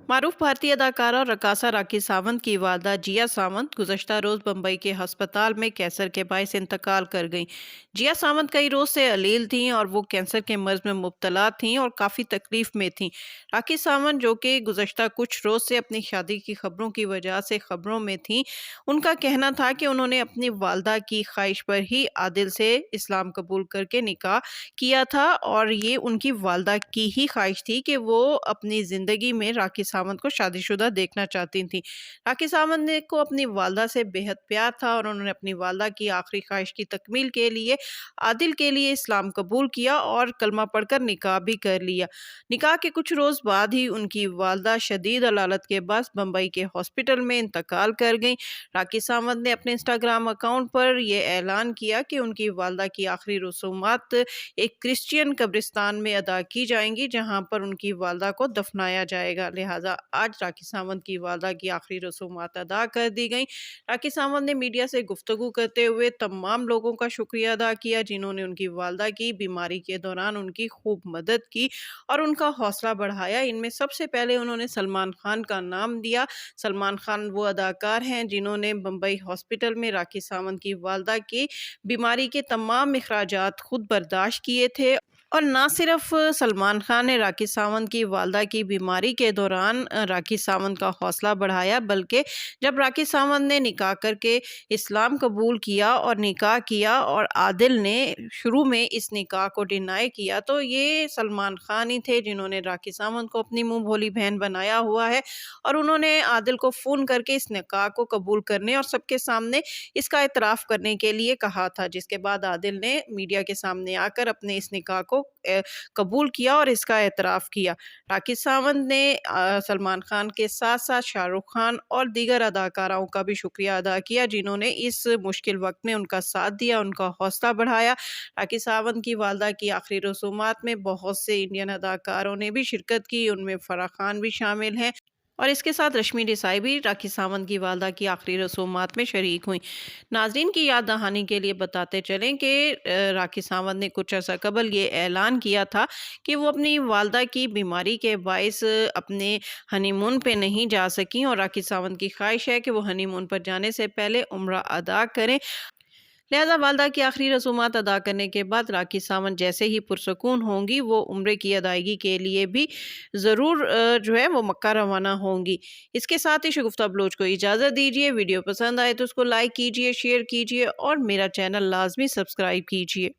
معروف بھارتی اداکارہ اور رقاصہ راکھی ساونت کی والدہ جیا ساونت گزشتہ روز بمبئی کے ہسپتال میں کینسر کے باعث انتقال کر گئیں۔ جیا ساونت کئی روز سے علیل تھیں اور وہ کینسر کے مرض میں مبتلا تھیں اور کافی تکلیف میں تھیں۔ راکھی ساونت جو کہ گزشتہ کچھ روز سے اپنی شادی کی خبروں کی وجہ سے خبروں میں تھیں، ان کا کہنا تھا کہ انہوں نے اپنی والدہ کی خواہش پر ہی عادل سے اسلام قبول کر کے نکاح کیا تھا اور یہ ان کی والدہ کی ہی خواہش تھی کہ وہ اپنی زندگی میں راکھی ساونت کو شادی شدہ دیکھنا چاہتی تھیں۔ راکھی ساونت کو اپنی والدہ سے بے حد پیار تھا اور انہوں نے اپنی والدہ کی آخری خواہش کی تکمیل کے لیے عادل کے لیے اسلام قبول کیا اور کلمہ پڑھ کر نکاح بھی کر لیا۔ نکاح کے کچھ روز بعد ہی ان کی والدہ شدید علالت کے بعد بمبئی کے ہاسپٹل میں انتقال کر گئیں۔ راکھی ساونت نے اپنے انسٹاگرام اکاؤنٹ پر یہ اعلان کیا کہ ان کی والدہ کی آخری رسومات ایک کرسچین قبرستان میں ادا کی جائیں گی، جہاں پر ان کی والدہ کو دفنایا جائے گا۔ لہٰذا آج راکھی ساونت کی والدہ کی آخری رسومات ادا کر دی گئیں۔ راکھی ساونت نے میڈیا سے گفتگو کرتے ہوئے تمام لوگوں کا شکریہ ادا کیا جنہوں نے ان کی والدہ کی بیماری کے دوران ان کی خوب مدد کی اور ان کا حوصلہ بڑھایا۔ ان میں سب سے پہلے انہوں نے سلمان خان کا نام دیا۔ سلمان خان وہ اداکار ہیں جنہوں نے بمبئی ہاسپٹل میں راکھی ساونت کی والدہ کی بیماری کے تمام اخراجات خود برداشت کیے تھے، اور نہ صرف سلمان خان نے راکھی ساونت کی والدہ کی بیماری کے دوران راکھی ساونت کا حوصلہ بڑھایا، بلکہ جب راکھی ساونت نے نکاح کر کے اسلام قبول کیا اور نکاح کیا اور عادل نے شروع میں اس نکاح کو ڈینائی کیا، تو یہ سلمان خان ہی تھے جنہوں نے راکھی ساونت کو اپنی منہ بھولی بہن بنایا ہوا ہے، اور انہوں نے عادل کو فون کر کے اس نکاح کو قبول کرنے اور سب کے سامنے اس کا اعتراف کرنے کے لیے کہا تھا، جس کے بعد عادل نے میڈیا کے سامنے آ کر اپنے اس نکاح کو قبول کیا اور اس کا اعتراف کیا۔ راکھی ساونت نے سلمان خان کے ساتھ ساتھ شاہ رخ خان اور دیگر اداکاروں کا بھی شکریہ ادا کیا جنہوں نے اس مشکل وقت میں ان کا ساتھ دیا، ان کا حوصلہ بڑھایا۔ راکھی ساونت کی والدہ کی آخری رسومات میں بہت سے انڈین اداکاروں نے بھی شرکت کی، ان میں فرح خان بھی شامل ہیں، اور اس کے ساتھ رشمی دیسائی بھی راکھی ساونت کی والدہ کی آخری رسومات میں شریک ہوئیں۔ ناظرین کی یاد دہانی کے لیے بتاتے چلیں کہ راکھی ساونت نے کچھ عرصہ قبل یہ اعلان کیا تھا کہ وہ اپنی والدہ کی بیماری کے باعث اپنے ہنی مون پہ نہیں جا سکیں، اور راکھی ساونت کی خواہش ہے کہ وہ ہنی مون پر جانے سے پہلے عمرہ ادا کریں۔ لہٰذا والدہ کی آخری رسومات ادا کرنے کے بعد راکھی ساونت جیسے ہی پرسکون ہوں گی، وہ عمرے کی ادائیگی کے لیے بھی ضرور وہ مکہ روانہ ہوں گی۔ اس کے ساتھ ہی شگفتہ بلوچ کو اجازت دیجیے۔ ویڈیو پسند آئے تو اس کو لائک کیجیے، شیئر کیجیے اور میرا چینل لازمی سبسکرائب کیجیے۔